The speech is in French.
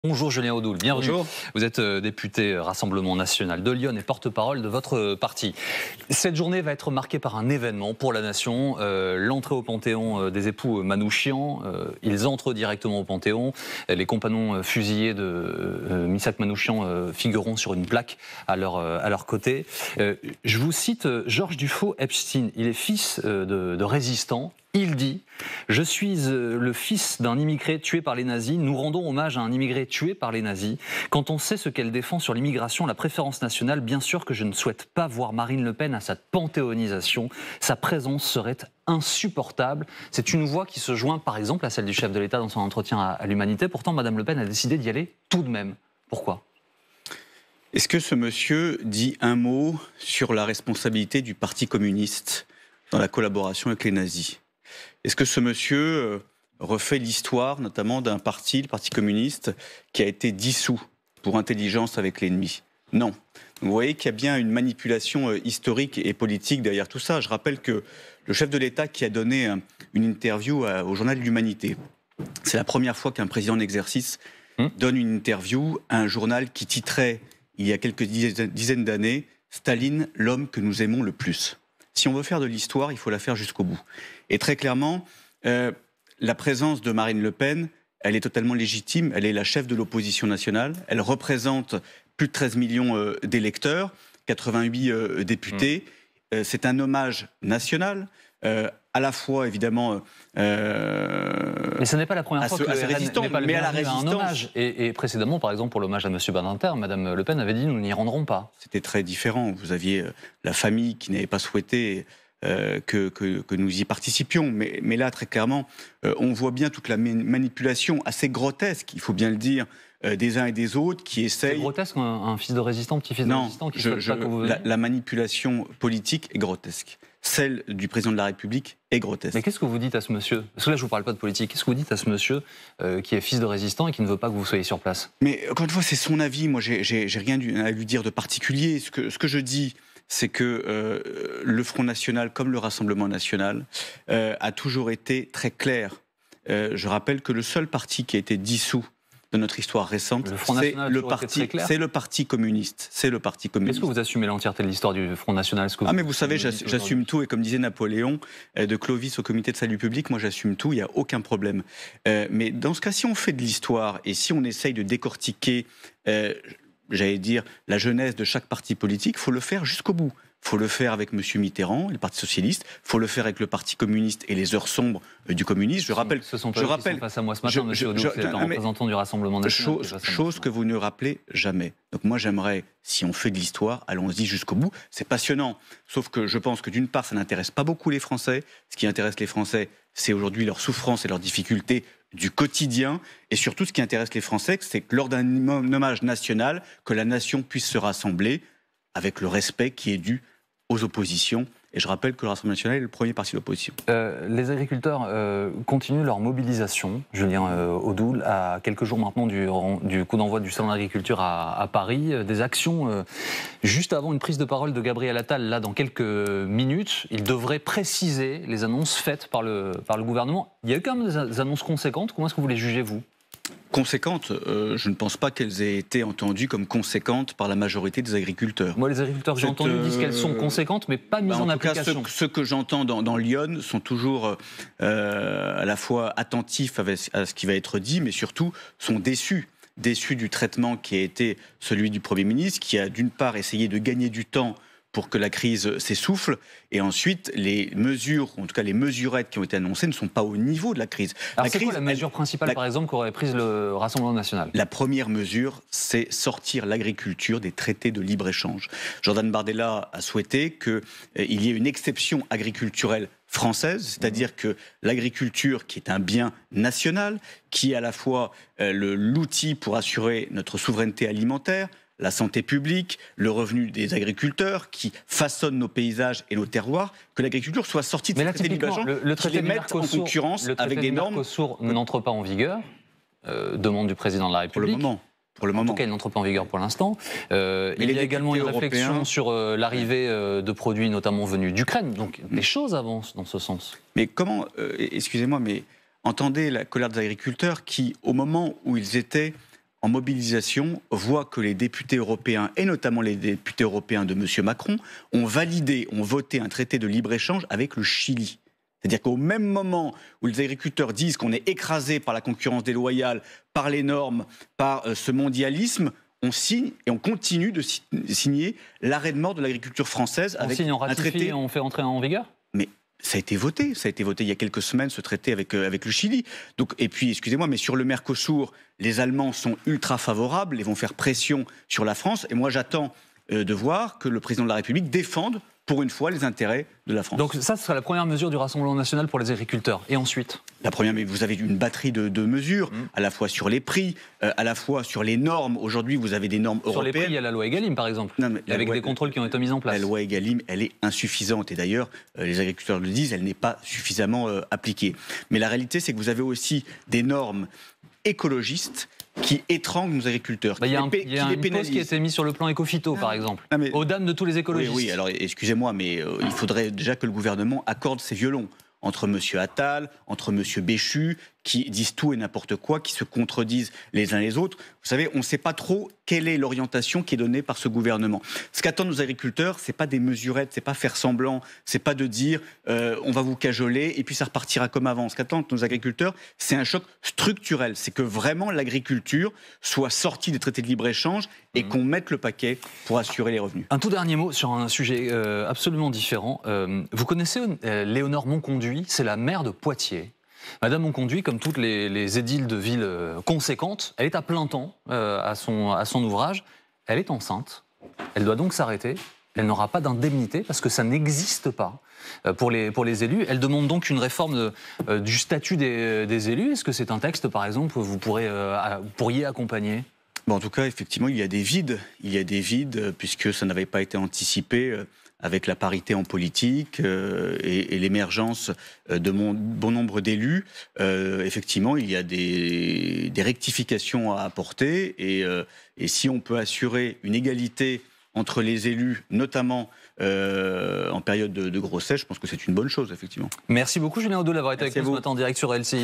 Bonjour Julien Audoul, bienvenue. Bonjour. Vous êtes député Rassemblement National de Lyon et porte-parole de votre parti. Cette journée va être marquée par un événement pour la nation, l'entrée au Panthéon des époux Manouchian. Ils entrent directement au Panthéon. Les compagnons fusillés de Missak Manouchian figureront sur une plaque à leur côté. Je vous cite Georges Dufaux-Epstein, il est fils de résistants. Il dit « Je suis le fils d'un immigré tué par les nazis. Nous rendons hommage à un immigré tué par les nazis. Quand on sait ce qu'elle défend sur l'immigration, la préférence nationale, bien sûr que je ne souhaite pas voir Marine Le Pen à sa panthéonisation. Sa présence serait insupportable. » C'est une voix qui se joint par exemple à celle du chef de l'État dans son entretien à l'Humanité. Pourtant, Madame Le Pen a décidé d'y aller tout de même. Pourquoi ? Est-ce que ce monsieur dit un mot sur la responsabilité du Parti communiste dans la collaboration avec les nazis ? Est-ce que ce monsieur refait l'histoire, notamment d'un parti, le Parti communiste, qui a été dissous pour intelligence avec l'ennemi ? Non. Donc vous voyez qu'il y a bien une manipulation historique et politique derrière tout ça. Je rappelle que le chef de l'État qui a donné une interview au journal de l'Humanité, c'est la première fois qu'un président en exercice donne une interview à un journal qui titrait, il y a quelques dizaines d'années, « Staline, l'homme que nous aimons le plus ». Si on veut faire de l'histoire, il faut la faire jusqu'au bout. Et très clairement, la présence de Marine Le Pen, elle est totalement légitime. Elle est la chef de l'opposition nationale. Elle représente plus de 13 millions d'électeurs, 88 députés. C'est un hommage national. À la fois, évidemment... mais ce n'est pas la première fois que le RN n'est pas le bienvenu à un hommage. Et précédemment, par exemple, pour l'hommage à M. Badinter, Mme Le Pen avait dit « nous n'y rendrons pas ». C'était très différent. Vous aviez la famille qui n'avait pas souhaité que nous y participions. Mais là, très clairement, on voit bien toute la manipulation assez grotesque, il faut bien le dire, des uns et des autres qui essayent... C'est grotesque, un fils de résistant, petit-fils de résistant qui ne souhaite pas que vous veniez. La manipulation politique est grotesque. Celle du président de la République est grotesque. Mais qu'est-ce que vous dites à ce monsieur ? Parce que là, je ne vous parle pas de politique. Qu'est-ce que vous dites à ce monsieur qui est fils de résistant et qui ne veut pas que vous soyez sur place ? Mais encore une fois, c'est son avis. Moi, j'ai rien à lui dire de particulier. Ce que je dis, c'est que le Front National, comme le Rassemblement National, a toujours été très clair. Je rappelle que le seul parti qui a été dissous de notre histoire récente, c'est le Parti communiste. C'est le Parti communiste. Est-ce que vous assumez l'entièreté de l'histoire du Front National ? Mais vous savez, j'assume tout. Et comme disait Napoléon, de Clovis au Comité de salut public, moi j'assume tout, il n'y a aucun problème. Mais dans ce cas, si on fait de l'histoire et si on essaye de décortiquer, j'allais dire, la jeunesse de chaque parti politique, il faut le faire jusqu'au bout. Il faut le faire avec M. Mitterrand, le Parti socialiste. Il faut le faire avec le Parti communiste et les heures sombres du communisme. Ce sont pas eux qui sont face à moi ce matin, M. Audoul, c'est un représentant du Rassemblement National. Chose que vous ne rappelez jamais. Donc moi j'aimerais, si on fait de l'histoire, allons-y jusqu'au bout. C'est passionnant. Sauf que je pense que d'une part, ça n'intéresse pas beaucoup les Français. Ce qui intéresse les Français, c'est aujourd'hui leur souffrance et leurs difficultés du quotidien. Et surtout, ce qui intéresse les Français, c'est que lors d'un hommage national, que la nation puisse se rassembler avec le respect qui est dû aux oppositions. Et je rappelle que le Rassemblement National est le premier parti de l'opposition. Les agriculteurs continuent leur mobilisation, Julien Audoul, à quelques jours maintenant du coup d'envoi du Salon de l'Agriculture à Paris. Des actions juste avant une prise de parole de Gabriel Attal, là dans quelques minutes. Il devrait préciser les annonces faites par le gouvernement. Il y a eu quand même des annonces conséquentes. Comment est-ce que vous les jugez, vous ? Conséquentes, je ne pense pas qu'elles aient été entendues comme conséquentes par la majorité des agriculteurs. Moi, les agriculteurs que j'ai entendus disent qu'elles sont conséquentes, mais pas mises en application. En tout cas, ceux que j'entends dans Lyon sont toujours à la fois attentifs à ce qui va être dit, mais surtout sont déçus du traitement qui a été celui du Premier ministre, qui a d'une part essayé de gagner du temps pour que la crise s'essouffle, et ensuite les mesures, en tout cas les mesurettes qui ont été annoncées ne sont pas au niveau de la crise. Alors c'est quoi la mesure principale, par exemple, qu'aurait prise le Rassemblement National ? La première mesure, c'est sortir l'agriculture des traités de libre-échange. Jordan Bardella a souhaité qu'il y ait une exception agriculturelle française, c'est-à-dire que l'agriculture, qui est un bien national, qui est à la fois l'outil pour assurer notre souveraineté alimentaire, la santé publique, le revenu des agriculteurs qui façonnent nos paysages et nos terroirs, que l'agriculture soit sortie de ces traités de libre-échange, qui les mettent en concurrence avec des normes... Le traité de Mercosur n'entre pas en vigueur, demande du président de la République. Pour le moment. En tout cas, il n'entre pas en vigueur pour l'instant. Il y a également une réflexion sur l'arrivée de produits notamment venus d'Ukraine. Donc des choses avancent dans ce sens. Mais comment, excusez-moi, mais entendez la colère des agriculteurs qui, au moment où ils étaient en mobilisation, voit que les députés européens, et notamment les députés européens de M. Macron, ont voté un traité de libre-échange avec le Chili. C'est-à-dire qu'au même moment où les agriculteurs disent qu'on est écrasé par la concurrence déloyale, par les normes, par ce mondialisme, on signe et on continue de signer l'arrêt de mort de l'agriculture française avec on ratifie, un traité. Et on fait entrer en vigueur ? Mais ça a été voté il y a quelques semaines, ce traité avec le Chili. Donc, et puis, excusez-moi, mais sur le Mercosur, les Allemands sont ultra favorables et vont faire pression sur la France. Et moi, j'attends de voir que le président de la République défende, pour une fois, les intérêts de la France. Donc ça, ce sera la première mesure du Rassemblement national pour les agriculteurs. Et ensuite ? La première, mais vous avez une batterie de mesures, à la fois sur les prix, à la fois sur les normes. Aujourd'hui, vous avez des normes européennes. Sur les prix, il y a la loi Egalim, par exemple, avec des contrôles qui ont été mis en place. La loi Egalim, elle est insuffisante. Et d'ailleurs, les agriculteurs le disent, elle n'est pas suffisamment appliquée. Mais la réalité, c'est que vous avez aussi des normes écologistes qui étranglent nos agriculteurs. Il y a une pause qui a été mise sur le plan éco-phyto, par exemple, aux dames de tous les écologistes. Oui, alors excusez-moi, mais il faudrait déjà que le gouvernement accorde ses violons entre M. Attal, entre M. Béchu, qui disent tout et n'importe quoi, qui se contredisent les uns les autres. Vous savez, on ne sait pas trop quelle est l'orientation qui est donnée par ce gouvernement. Ce qu'attendent nos agriculteurs, c'est pas des mesurettes, c'est pas faire semblant, c'est pas de dire on va vous cajoler et puis ça repartira comme avant. Ce qu'attendent nos agriculteurs, c'est un choc structurel. C'est que vraiment l'agriculture soit sortie des traités de libre-échange et qu'on mette le paquet pour assurer les revenus. Un tout dernier mot sur un sujet absolument différent. Vous connaissez Léonore Monconduit, c'est la maire de Poitiers. Madame Monconduit, comme toutes les édiles de villes conséquentes, elle est à plein temps à son ouvrage. Elle est enceinte. Elle doit donc s'arrêter. Elle n'aura pas d'indemnité parce que ça n'existe pas pour les élus. Elle demande donc une réforme du statut des élus. Est-ce que c'est un texte, par exemple, que vous pourriez accompagner ? Bon, en tout cas, effectivement, il y a des vides. Il y a des vides puisque ça n'avait pas été anticipé avec la parité en politique et l'émergence de bon nombre d'élus. Effectivement, il y a des rectifications à apporter. Et si on peut assurer une égalité entre les élus, notamment en période de grossesse, je pense que c'est une bonne chose, effectivement. Merci beaucoup, Julien Audeau, d'avoir été avec nous ce matin en direct sur LCI.